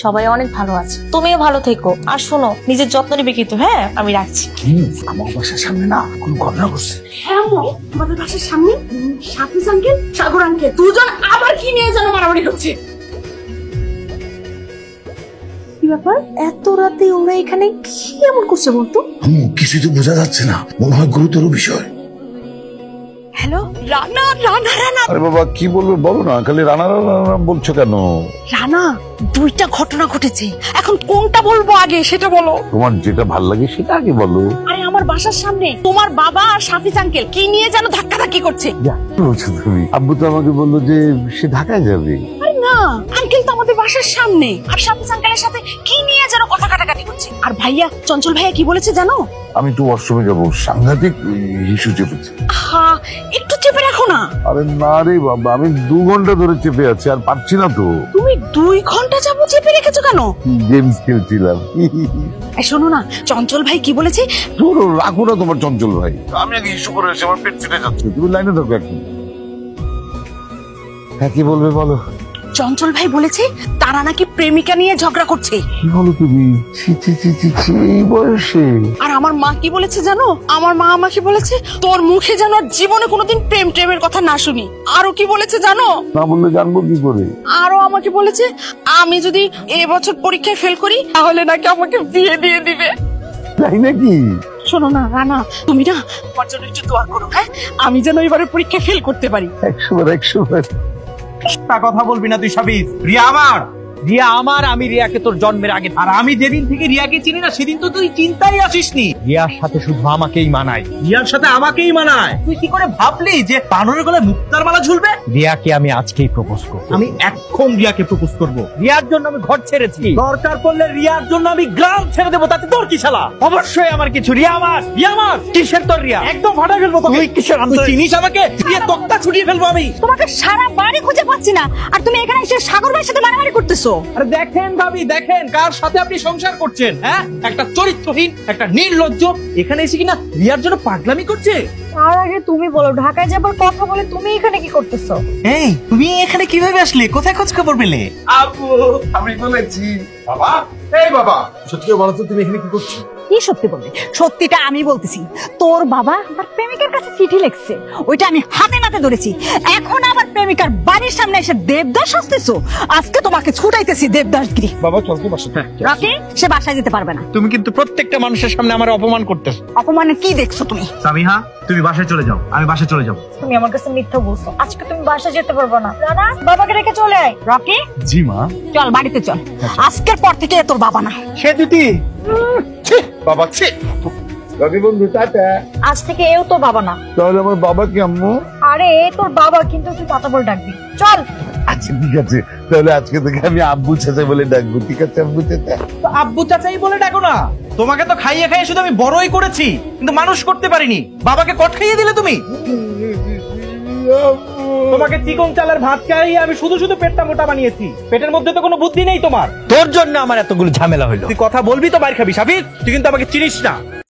সবাই অনেক ভালো আছে, তুমিও ভালো থেকো। আর শোনো, নিজের যত্ন নিবে কিন্তু। হ্যাঁ, আমি রাখছি। আমার বাসার সামনে না কোন ঘটনা ঘটছে? হ্যাঁ আমাদের বাসার সামনে সাফিজ আঙ্কেল, সাগর আঙ্কেল দুজন আবার কি নিয়ে যেন মারামারি করছে। কি ব্যাপার, এত রাতে ওরা এখানে কি এমন করছে বলতো? কিছুই তো বোঝা যাচ্ছে না, মনে হয় গুরুতর বিষয়। হ্যালো, রানা রানা রানা। আরে বাবা কি বলবে বলো না, খালি রানা রানা বলছো কেন? রানা, দুইটা ঘটনা ঘটেছে, এখন কোনটা বলবো আগে সেটা বলো। তোমার যেটা ভাল লাগে সেটা আগে বলো। আরে আমার বাসার সামনে তোমার বাবা আর সাফিজ আঙ্কেল কি নিয়ে যেন ধাক্কাধাক্কি করছে। কি বলছো তুমি? আব্বু তো আমাকে বললো যে সে ঢাকায় যাবে। আরে না, আঙ্কেল তো আমাদের বাসার সামনে, আর সাফিজ আঙ্কেলের সাথে কি নিয়ে যেন কথা কাটাকাটি করছে। আর ভাইয়া, চঞ্চল ভাইয়া কি বলেছে জানো? আমি তো ওয়াশরুমে যাবো, সাংঘাতিক ইস্যু চেপেছে। হ্যাঁ, একটু চেপে রাখো না। আরে না রে বাবা, আমি 2 ঘন্টা ধরে চেপে আছি, আর পারছি না তো। তুমি 2 ঘন্টা যাবো চেপে রেখেছো কেন? গেমস খেলছিলাম। শোনো না, চঞ্চল ভাই কি বলেছে? ধরো রাখো না তোমার চঞ্চল ভাই, আমি আগে ইস্যু করে এসে আমার পেট ফেটে যাচ্ছে। তুমি লাইনে থাকো এখন। হ্যাঁ কি বলবে বলো? চঞ্চল ভাই বলেছে তারা নাকি প্রেমিকা নিয়ে ঝগড়া করছে। কি বলো তুমি? এই বয়সে? আর আমার মা কি বলেছে জানো? আমার মা আমাকে বলেছে তোর মুখে যেন জীবনে কোনোদিন প্রেমের কথা না শুনি। আরো কি বলেছে জানো? না বললে জানবো কি করে? আরো আমাকে বলেছে আমি যদি এবছর পরীক্ষায় ফেল করি তাহলে নাকি আমাকে বিয়ে দিয়ে দিবে। তাই নাকি? শোনো না রানা, তুমি না আমার জন্য একটু দোয়া করো, হ্যাঁ? আমি যেন এবারে পরীক্ষায় ফেল করতে পারি। 100 বার। কথা বলবি না তুই সাবিত। রিয়া আমার, রিয়া আমার। আমি রিয়াকে তোর জন্মের আগে, আর আমি যেদিন থেকে রিয়াকে চিনি না সেদিন তো তুই চিন্তাই আসিসনি। রিয়ার সাথে শুধু আমাকেই মানায়, রিয়ার সাথে আমাকেই মানায়। তুই কি করে ভাবলি যে বানরের গলায় মুক্তার মালা ঝুলবে? রিয়াকে আমি আজকেই প্রপোজ করব। আমি এখন রিয়াকে প্রপোজ করব। রিয়ার জন্য আমি ঘর ছেড়েছি, দরকার পড়লে রিয়ার জন্য আমি গ্রাম ছেড়ে দেবো। তাতে তোর কি শালা? অবশ্যই আমার কিছু। রিয়া আমার, রিয়া আমার। কিসের তোর রিয়া? একদম ফাটা ফেলবো তোকে। তুই কিসের? তুই চিনিস আমাকে? রিয়া তক্তা ছুটিয়ে ফেলবো আমি। তোমাকে সারা বাড়ি খুঁজে পাচ্ছি না, আর তুমি এখানে এসে সাগর ভাইয়ের সাথে মারামারি করতেছো। আরে দেখেন ভাবি, দেখেন কার সাথে আপনি সংসার করছেন। হ্যাঁ, একটা চরিত্রহীন, একটা নির্লজ্জ এখানে এসে কিনা রিয়ার জন্য পাগলামি করছে। তার আগে তুমি বলো, ঢাকায় যাবার কথা বলে তুমি এখানে কি করতেছো? এই তুমি এখানে কিভাবে আসলে? কোথায় খোঁজ খবর পেলে? আপু আমি বলেছি। বাবা, এই বাবা, সত্যি বলো তো তুমি এখানে কি করছো? কি সত্যি বলবে? সত্যিটা আমি বলতেছি, তোর বাবা আমার প্রেমিকার কাছে চিঠি লিখছে, ওইটা আমি হাতে নাতে ধরেছি। এখন আমার প্রেমিকার বাড়ির সামনে এসে দেবদাস আসতেছো। আজকে তোমাকে ছুটাইতেছি দেবদাসগিরি। বাবা চল তো বাসা। রকি, সে বাসায় যেতে পারবে না। তুমি কিন্তু প্রত্যেকটা মানুষের সামনে আমার অপমান করতেছো। অপমানে কি দেখছো তুমি? সামিহা, তুমি বাসায় চলে যাও, আমি বাসায় চলে যাবো। তুমি আমার কাছে মিথ্যা বলছো। আজকে তুমি বাসায় যেতে পারবে না। রানা, বাবাকে রেখে চলে আয়। রকি, জি মা। চল বাড়িতে চল। আজকের পর থেকে তোর বাবা না। সে দুটি বাবা ছি। রকি বন্ধু টাটা। আজ থেকে এও তো বাবা না। তাহলে আমার বাবা কি আম্মু? আরে তোর বাবা, কিন্তু তুই চাচা বলে ডাকবি। চল। আচ্ছা ঠিক আছে, তাহলে আজকে থেকে আমি আব্বু চাচা বলে ডাকবো। ঠিক আছে আব্বু চাচা? তো আব্বু চাচাই বলে ডাকো না। তোমাকে তো খাইয়ে খাইয়ে শুধু আমি বড়ই করেছি, কিন্তু মানুষ করতে পারিনি। বাবাকে কট খাইয়ে দিলে তুমি। তোমাকে চিকন চালের ভাত খাইয়ে আমি শুধু শুধু পেটটা মোটা বানিয়েছি। পেটের মধ্যে তো কোনো বুদ্ধি নেই তোমার। তোর জন্য আমার এতগুলো ঝামেলা হইলো। তুই কথা বলবি তো মার খাবি। সাবিত, তুই কিন্তু আমাকে চিনিস না।